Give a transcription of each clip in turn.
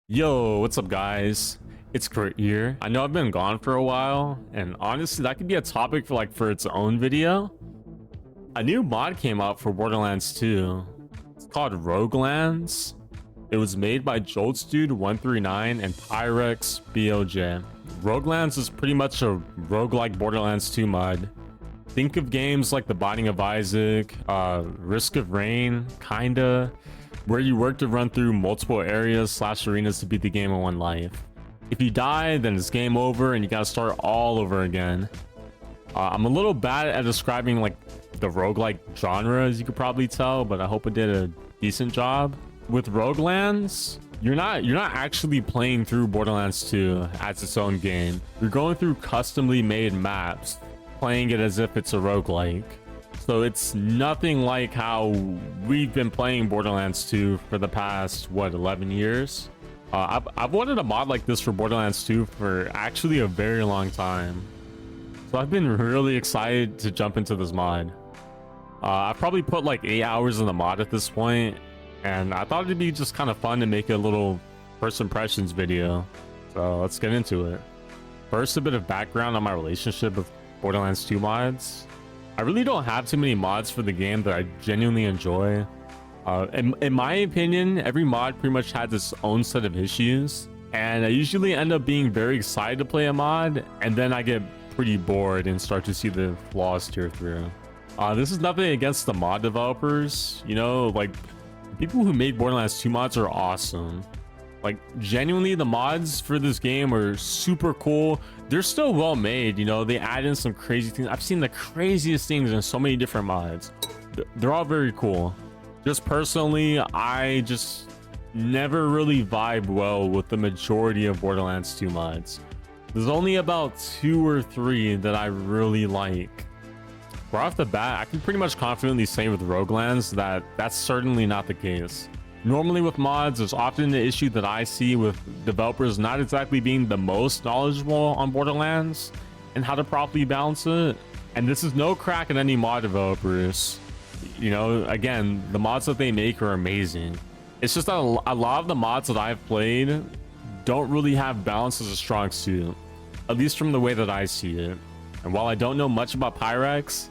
Yo, what's up guys? It's Kurt here. I know I've been gone for a while, and honestly that could be a topic for its own video. A new mod came out for Borderlands 2. It's called Roguelands. It was made by joltzdude 139 and Pyrex BOJ. Roguelands is pretty much a roguelike Borderlands 2 mod. Think of games like The Binding of Isaac, Risk of Rain, kinda, where you work to run through multiple areas / arenas to beat the game in one life. If you die, then it's game over and you gotta start all over again. I'm a little bad at describing like the roguelike genre, as you could probably tell, but I hope I did a decent job. With Roguelands, you're not actually playing through Borderlands 2 as its own game. You're going through customly made maps, playing it as if it's a roguelike. So it's nothing like how we've been playing Borderlands 2 for the past, what, 11 years? I've wanted a mod like this for Borderlands 2 for actually a very long time. So I've been really excited to jump into this mod. I've probably put like 8 hours in the mod at this point, and I thought it'd be just kind of fun to make a little first impressions video. So let's get into it. First, a bit of background on my relationship with Borderlands 2 mods. I really don't have too many mods for the game that I genuinely enjoy. In my opinion, every mod pretty much has its own set of issues, and I usually end up being very excited to play a mod, and then I get pretty bored and start to see the flaws tear through. This is nothing against the mod developers, you know, like people who made Borderlands 2 mods are awesome. Like genuinely, the mods for this game are super cool. They're still well made, you know, they add in some crazy things. I've seen the craziest things in so many different mods. They're all very cool. Just personally, I just never really vibe well with the majority of Borderlands 2 mods. There's only about 2 or 3 that I really like. Right off the bat, I can pretty much confidently say with Roguelands that that's certainly not the case. Normally with mods, there's often the issue that I see with developers not exactly being the most knowledgeable on Borderlands and how to properly balance it. And this is no crack at any mod developers. You know, again, the mods that they make are amazing. It's just that a lot of the mods that I've played don't really have balance as a strong suit, at least from the way that I see it. And while I don't know much about Pyrex,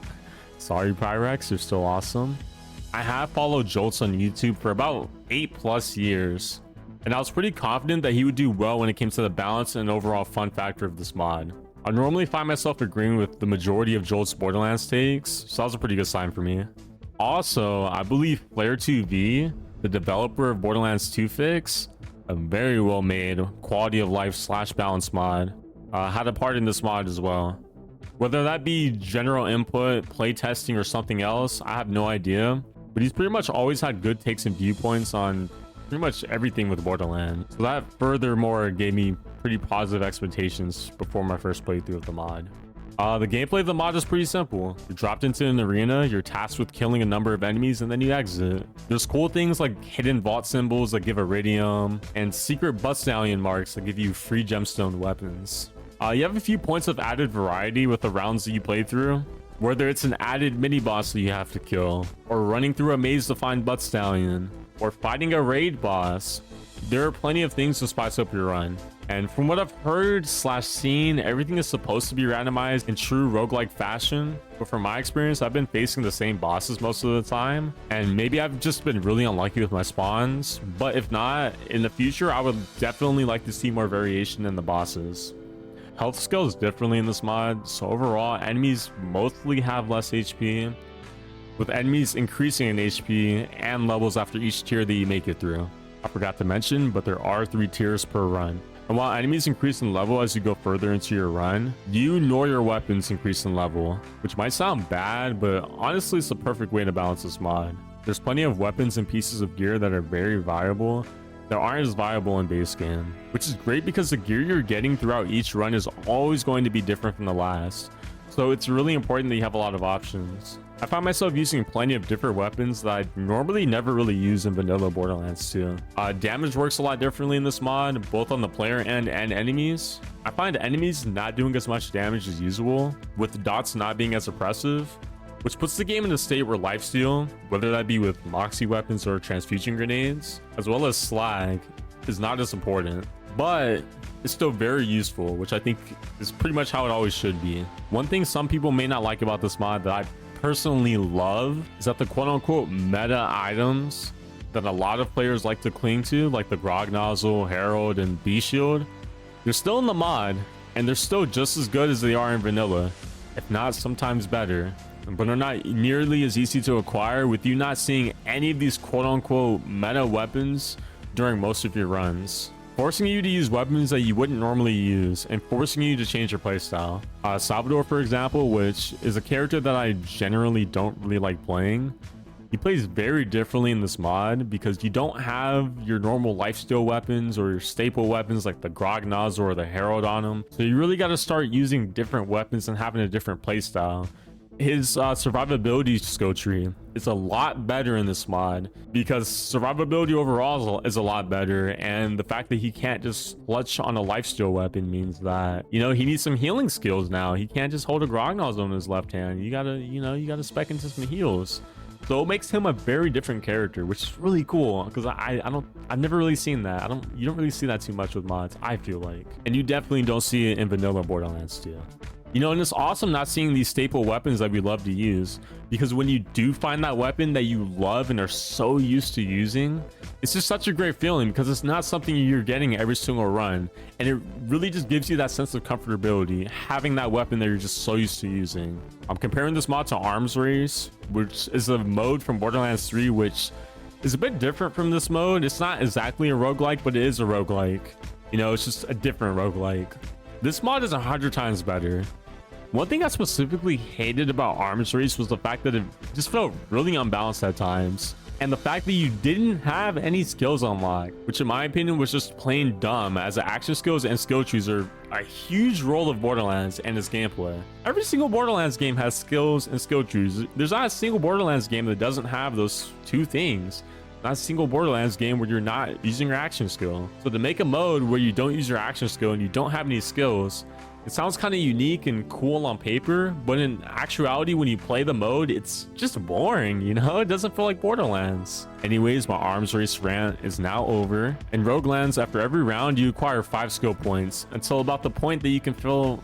sorry Pyrex, you're still awesome. I have followed Joltz on YouTube for about 8+ years, and I was pretty confident that he would do well when it came to the balance and overall fun factor of this mod. I normally find myself agreeing with the majority of Jolt's Borderlands takes, so that was a pretty good sign for me. Also, I believe Player2V, the developer of Borderlands 2 Fix, a very well made quality of life / balance mod, had a part in this mod as well. Whether that be general input, playtesting, or something else, I have no idea. But he's pretty much always had good takes and viewpoints on pretty much everything with Borderlands. So that furthermore gave me pretty positive expectations before my first playthrough of the mod. The gameplay of the mod is pretty simple. You're dropped into an arena, you're tasked with killing a number of enemies, and then you exit. There's cool things like hidden vault symbols that give iridium, and secret bahtalion marks that give you free gemstone weapons. You have a few points of added variety with the rounds that you play through, whether it's an added mini-boss that you have to kill, or running through a maze to find bahtalion, or fighting a raid boss. There are plenty of things to spice up your run. And from what I've heard / seen, everything is supposed to be randomized in true roguelike fashion. But from my experience, I've been facing the same bosses most of the time, and maybe I've just been really unlucky with my spawns. But if not, in the future, I would definitely like to see more variation in the bosses. Health scales differently in this mod, so overall enemies mostly have less HP, with enemies increasing in HP and levels after each tier that you make it through. I forgot to mention, but there are 3 tiers per run. And while enemies increase in level as you go further into your run, you nor your weapons increase in level, which might sound bad, but honestly it's the perfect way to balance this mod. There's plenty of weapons and pieces of gear that are very viable that aren't as viable in base game, which is great because the gear you're getting throughout each run is always going to be different from the last. So it's really important that you have a lot of options. I find myself using plenty of different weapons that I normally never really use in vanilla Borderlands 2. Damage works a lot differently in this mod, both on the player end and enemies. I find enemies not doing as much damage as usual, with the dots not being as oppressive, which puts the game in a state where lifesteal, whether that be with moxie weapons or transfusion grenades, as well as slag, is not as important, but it's still very useful, which I think is pretty much how it always should be. One thing some people may not like about this mod that I personally love is that the quote-unquote meta items that a lot of players like to cling to, like the Grog Nozzle, Herald, and B Shield, they're still in the mod, and they're still just as good as they are in vanilla, if not sometimes better, but are not nearly as easy to acquire, with you not seeing any of these quote-unquote meta weapons during most of your runs, forcing you to use weapons that you wouldn't normally use and forcing you to change your playstyle. Salvador, for example, which is a character that I generally don't really like playing, he plays very differently in this mod because you don't have your normal lifesteal weapons or your staple weapons like the Grog Nozzle or the Herald on him. So you really got to start using different weapons and having a different playstyle. His survivability skill tree is a lot better in this mod because survivability overall is a lot better, and the fact that he can't just clutch on a lifesteal weapon means that, you know, he needs some healing skills now. He can't just hold a Grog Nozzle in his left hand. You gotta spec into some heals. So it makes him a very different character, which is really cool because I've never really seen that. You don't really see that too much with mods, I feel like. And you definitely don't see it in vanilla Borderlands 2. You know, and it's awesome not seeing these staple weapons that we love to use, because when you do find that weapon that you love and are so used to using, it's just such a great feeling because it's not something you're getting every single run, and it really just gives you that sense of comfortability having that weapon that you're just so used to using. I'm comparing this mod to Arms Race, which is a mode from Borderlands 3, which is a bit different from this mode. It's not exactly a roguelike, but it is a roguelike. You know, it's just a different roguelike. This mod is 100 times better. One thing I specifically hated about Arms Race was the fact that it just felt really unbalanced at times, and the fact that you didn't have any skills unlocked, which in my opinion was just plain dumb, as the action skills and skill trees are a huge role of Borderlands and its gameplay. Every single Borderlands game has skills and skill trees. There's not a single Borderlands game that doesn't have those two things. Not a single Borderlands game where you're not using your action skill. So to make a mode where you don't use your action skill and you don't have any skills, it sounds kind of unique and cool on paper, but in actuality, when you play the mode, it's just boring, you know? It doesn't feel like Borderlands. Anyways, my Arms Race rant is now over. In Roguelands, after every round, you acquire 5 skill points until about the point that you can fill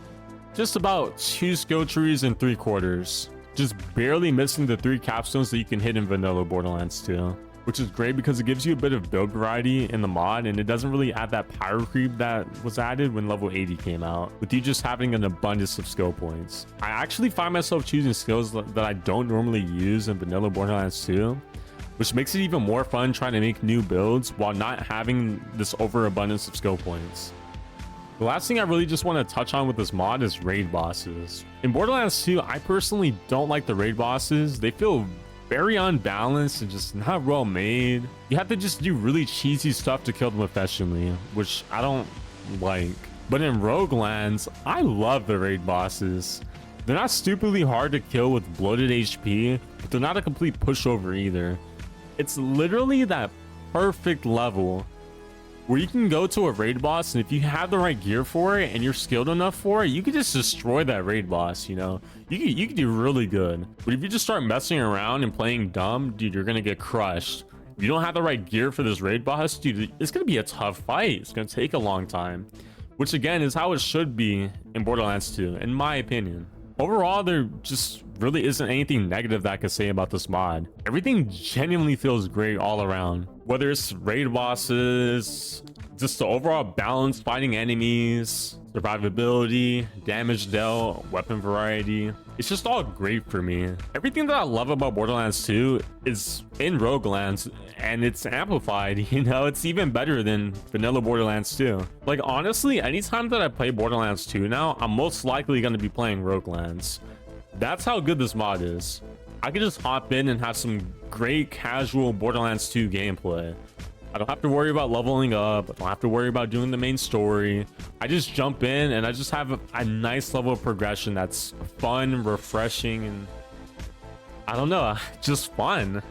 just about 2 skill trees in 3/4. Just barely missing the 3 capstones that you can hit in vanilla Borderlands 2. Which is great because it gives you a bit of build variety in the mod, and it doesn't really add that pyro creep that was added when level 80 came out, with you just having an abundance of skill points. I actually find myself choosing skills that I don't normally use in vanilla Borderlands 2, which makes it even more fun trying to make new builds while not having this overabundance of skill points. The last thing I really just want to touch on with this mod is raid bosses. In Borderlands 2, I personally don't like the raid bosses. They feel very unbalanced and just not well made. You have to just do really cheesy stuff to kill them efficiently, which I don't like. But in Roguelands, I love the raid bosses. They're not stupidly hard to kill with bloated HP, but they're not a complete pushover either. It's literally that perfect level where you can go to a raid boss, and if you have the right gear for it and you're skilled enough for it, you can just destroy that raid boss. You know, you can do really good. But if you just start messing around and playing dumb, dude, you're gonna get crushed. If you don't have the right gear for this raid boss, dude, it's gonna be a tough fight. It's gonna take a long time, which again is how it should be in Borderlands 2, in my opinion. Overall, there just really isn't anything negative that I could say about this mod. Everything genuinely feels great all around. Whether it's raid bosses, just the overall balance fighting enemies, survivability, damage dealt, weapon variety. It's just all great for me. Everything that I love about Borderlands 2 is in Roguelands, and it's amplified. You know, it's even better than vanilla Borderlands 2. Like, honestly, anytime that I play Borderlands 2 now, I'm most likely going to be playing Roguelands. That's how good this mod is. I can just hop in and have some great casual Borderlands 2 gameplay. I don't have to worry about leveling up. I don't have to worry about doing the main story. I just jump in and I just have a nice level of progression that's fun, refreshing, and I don't know, just fun.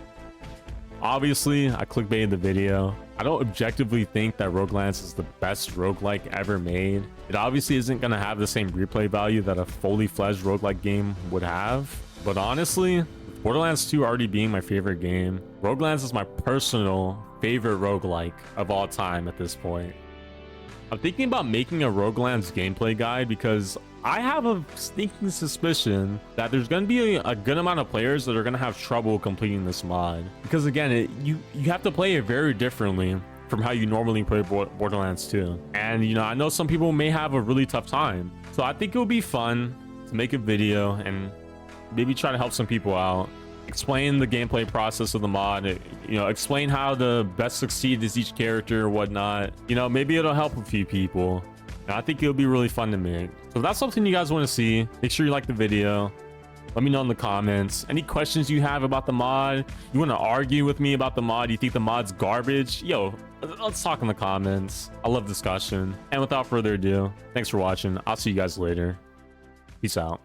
Obviously, I clickbaited the video. I don't objectively think that Roguelands is the best roguelike ever made. It obviously isn't going to have the same replay value that a fully fledged roguelike game would have. But honestly, with Borderlands 2 already being my favorite game, Roguelands is my personal favorite roguelike of all time at this point. I'm thinking about making a Roguelands gameplay guide because I have a sneaking suspicion that there's going to be a good amount of players that are going to have trouble completing this mod. Because again, you have to play it very differently from how you normally play Borderlands 2. And you know, I know some people may have a really tough time. So I think it would be fun to make a video and maybe try to help some people out. Explain the gameplay process of the mod, you know, explain how to best succeed as each character or whatnot. You know, maybe it'll help a few people. And I think it'll be really fun to make. So if that's something you guys want to see, make sure you like the video. Let me know in the comments. Any questions you have about the mod? You want to argue with me about the mod? You think the mod's garbage? Yo, let's talk in the comments. I love discussion. And without further ado, thanks for watching. I'll see you guys later. Peace out.